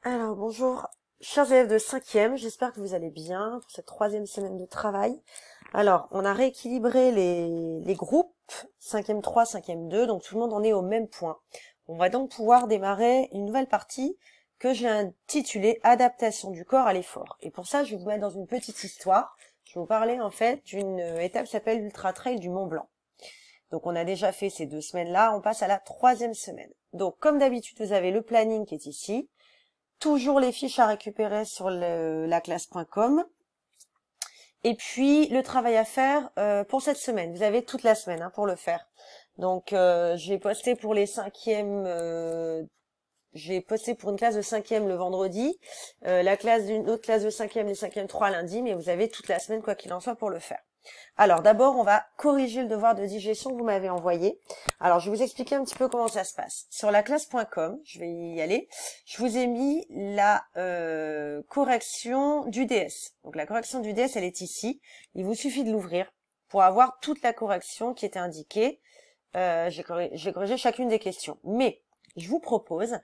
Alors bonjour, chers élèves de 5e, j'espère que vous allez bien pour cette 3e semaine de travail. Alors, on a rééquilibré les groupes, 5e 3, 5e 2, donc tout le monde en est au même point. On va donc pouvoir démarrer une nouvelle partie que j'ai intitulée « Adaptation du corps à l'effort ». Et pour ça, je vais vous mettre dans une petite histoire. Je vais vous parler en fait d'une étape qui s'appelle l'Ultra Trail du Mont Blanc. Donc on a déjà fait ces 2 semaines-là, on passe à la 3e semaine. Donc comme d'habitude, vous avez le planning qui est ici. Toujours les fiches à récupérer sur laclasse.com. Et puis, le travail à faire pour cette semaine. Vous avez toute la semaine pour le faire. Donc, j'ai posté pour les 5e... j'ai posté pour une classe de 5e le vendredi, la classe d'une autre classe de 5e, les 5e 3 lundi, mais vous avez toute la semaine, quoi qu'il en soit, pour le faire. Alors, d'abord, on va corriger le devoir de digestion que vous m'avez envoyé. Alors, je vais vous expliquer un petit peu comment ça se passe. Sur laclasse.com, je vais y aller, je vous ai mis la correction du DS. Donc, la correction du DS, elle est ici. Il vous suffit de l'ouvrir pour avoir toute la correction qui était indiquée. J'ai corrigé chacune des questions. Mais, je vous propose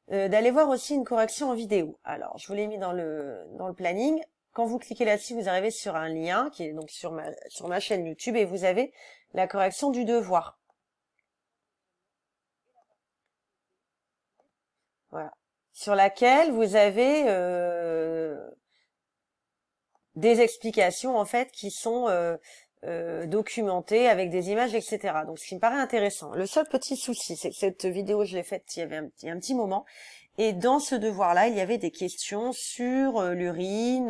d'aller voir aussi une correction en vidéo. Alors, je vous l'ai mis dans le planning. Quand vous cliquez là-dessus, vous arrivez sur un lien qui est donc sur ma chaîne YouTube et vous avez la correction du devoir. Voilà. Sur laquelle vous avez des explications en fait qui sont documentées avec des images, etc. Donc ce qui me paraît intéressant. Le seul petit souci, c'est que cette vidéo, je l'ai faite il y avait un petit moment. Et dans ce devoir-là, il y avait des questions sur l'urine.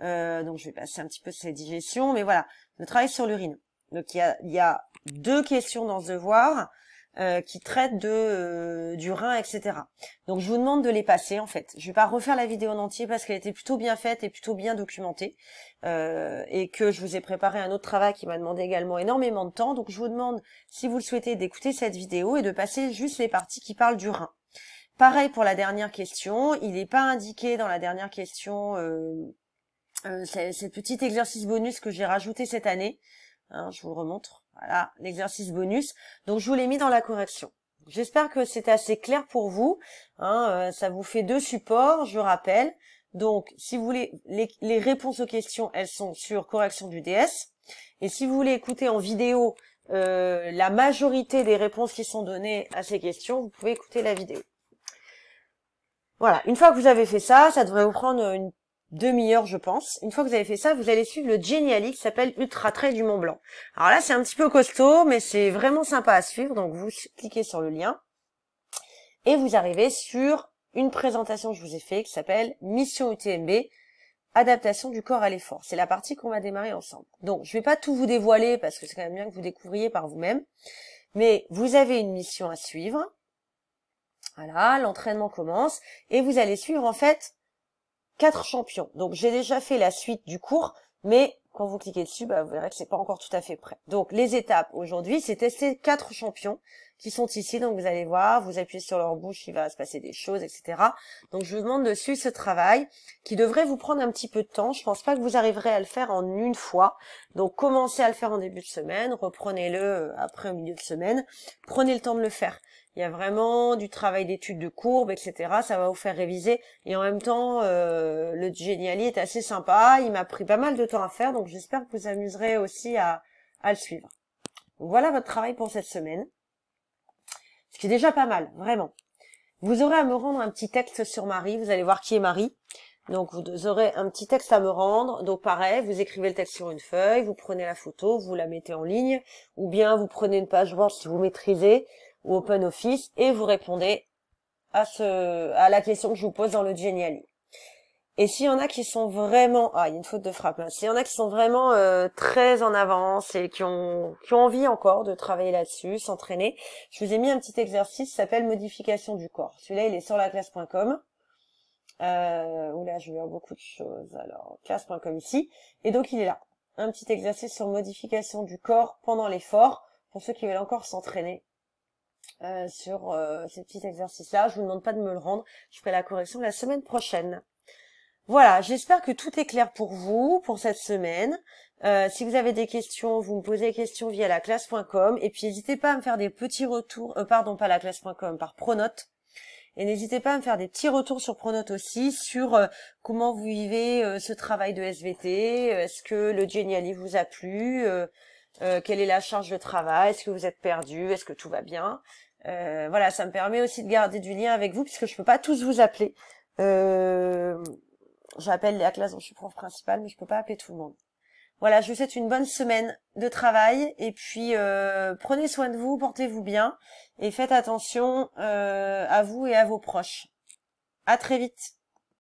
Donc, je vais passer un petit peu cette digestion. Mais voilà, le travail sur l'urine. Donc, il y a 2 questions dans ce devoir qui traitent du rein, etc. Donc, je vous demande de les passer, en fait. Je vais pas refaire la vidéo en entier parce qu'elle était plutôt bien faite et plutôt bien documentée. Et que je vous ai préparé un autre travail qui m'a demandé également énormément de temps. Donc, je vous demande, si vous le souhaitez, d'écouter cette vidéo et de passer juste les parties qui parlent du rein. Pareil pour la dernière question, il n'est pas indiqué dans la dernière question ce petit exercice bonus que j'ai rajouté cette année. Je vous remontre, voilà, l'exercice bonus. Donc je vous l'ai mis dans la correction. J'espère que c'est assez clair pour vous. Ça vous fait 2 supports, je rappelle. Donc si vous voulez, les réponses aux questions, elles sont sur correction du DS. Et si vous voulez écouter en vidéo la majorité des réponses qui sont données à ces questions, vous pouvez écouter la vidéo. Voilà, une fois que vous avez fait ça, ça devrait vous prendre une demi-heure, je pense. Une fois que vous avez fait ça, vous allez suivre le Geniali qui s'appelle Ultra Trail du Mont Blanc. Alors là, c'est un petit peu costaud, mais c'est vraiment sympa à suivre. Donc, vous cliquez sur le lien et vous arrivez sur une présentation que je vous ai faite qui s'appelle Mission UTMB, adaptation du corps à l'effort. C'est la partie qu'on va démarrer ensemble. Donc, je vais pas tout vous dévoiler parce que c'est quand même bien que vous découvriez par vous-même. Mais vous avez une mission à suivre. Voilà, l'entraînement commence et vous allez suivre en fait 4 champions. Donc j'ai déjà fait la suite du cours, mais quand vous cliquez dessus, vous verrez que c'est pas encore tout à fait prêt. Donc les étapes aujourd'hui, c'est tester 4 champions qui sont ici. Donc vous allez voir, vous appuyez sur leur bouche, il va se passer des choses, etc. Donc je vous demande de suivre ce travail qui devrait vous prendre un petit peu de temps. Je pense pas que vous arriverez à le faire en une fois. Donc commencez à le faire en début de semaine, reprenez-le après au milieu de semaine. Prenez le temps de le faire. Il y a vraiment du travail d'étude de courbes, etc. Ça va vous faire réviser. Et en même temps, le Geniali est assez sympa. Il m'a pris pas mal de temps à faire, donc j'espère que vous amuserez aussi à le suivre. Donc voilà votre travail pour cette semaine. Ce qui est déjà pas mal, vraiment. Vous aurez à me rendre un petit texte sur Marie. Vous allez voir qui est Marie. Donc vous aurez un petit texte à me rendre. Donc pareil, vous écrivez le texte sur une feuille, vous prenez la photo, vous la mettez en ligne. Ou bien vous prenez une page Word si vous maîtrisez, ou Open Office, et vous répondez à la question que je vous pose dans le Geniali. Et s'il y en a qui sont vraiment, il y a une faute de frappe là. S'il y en a qui sont vraiment très en avance et qui ont envie encore de travailler là-dessus, s'entraîner, je vous ai mis un petit exercice qui s'appelle modification du corps. Celui-là, il est sur laclasse.com. Oula, je vais voir beaucoup de choses. Alors, classe.com ici. Et donc, il est là. Un petit exercice sur modification du corps pendant l'effort, pour ceux qui veulent encore s'entraîner sur ces petits exercices-là. Je vous demande pas de me le rendre. Je ferai la correction la semaine prochaine. Voilà, j'espère que tout est clair pour vous, pour cette semaine. Si vous avez des questions, vous me posez des questions via laclasse.com. Et puis, n'hésitez pas à me faire des petits retours, pardon, pas laclasse.com, par Pronote. Et n'hésitez pas à me faire des petits retours sur Pronote aussi, sur comment vous vivez ce travail de SVT, est-ce que le Geniali vous a plu, quelle est la charge de travail, est-ce que vous êtes perdu, est-ce que tout va bien. Voilà, ça me permet aussi de garder du lien avec vous, puisque je peux pas tous vous appeler. J'appelle la classe dont je suis prof principale, mais je peux pas appeler tout le monde. Voilà, je vous souhaite une bonne semaine de travail, et puis prenez soin de vous, portez-vous bien, et faites attention à vous et à vos proches. À très vite.